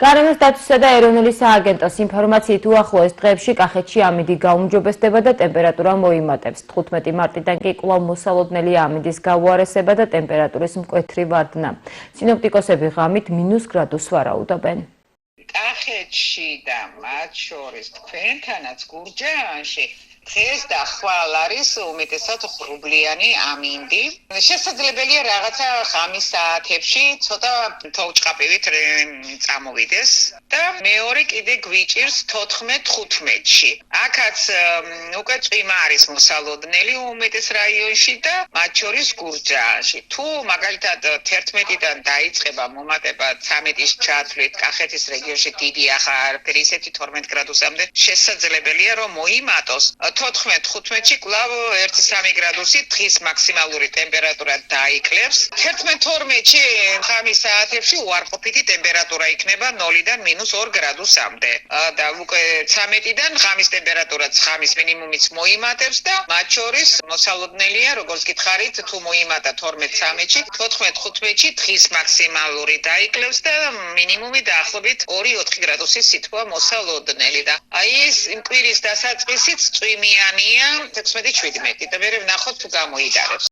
გარემოს დაცვისა და ეროვნული სააგენტოს ინფორმაციით უახლოეს დღეებში კახეთში ამინდი გაუმჯობესდება და ტემპერატურა მოიმატებს. 15 მარტიდან კი კვლავ მოსალოდნელია ამინდის გაუარესება და ტემპერატურის მკვეთრი ვარდნა. სინოპტიკოსები ღამით -, გრადუსს ვარაუდობენ. კახეთში და მათ შორის თქვენთანაც გურჯაანში დღეს და ხვალ არის უმეტესად ღრუბლიანი ამინდი. შესაძლებელია რაღაცა ღამის საათებში ცოტა თოვჭყაპივით წამოვიდეს და მეორე კიდე გვიჭირს 14-15-ში. აქაც უკვე წვიმა არის მოსალოდნელი უმეტეს რაიონში და მათ შორის გურჯაანში. თუ მაგალითად 11-დან დაიწყება მომატება 13-ის ჩათვლით კახეთის რეგიონში დიდი ახლა ისეთი 12 გრადუსამდე შესაძლებელია რომ მოიმატოს. 14-15-ში კვლავ 1-3 გრადუსი დღის მაქსიმალური ტემპერატურა დაიკლებს. 11-12-ში ღამის საათებში უარყოფითი ტემპერატურა იქნება 0-დან -2 გრადუსამდე. და უკვე 13-დან ღამის ტემპერატურაც ღამის მინიმუმიც მოიმატებს და მათ შორის მოსალოდნელია, როგორც გითხარით, თუ მოიმატა 12-13-ში, 14-15-ში დღის მაქსიმალური დაიკლებს და მინიმუმი დაახლოებით 2-4 გრადუსის სითბოა მოსალოდნელი და აი ეს კვირის დასაწყისიც წვიმიანია 16-17 და მე ვნახოთ თუ გამოიტარებს.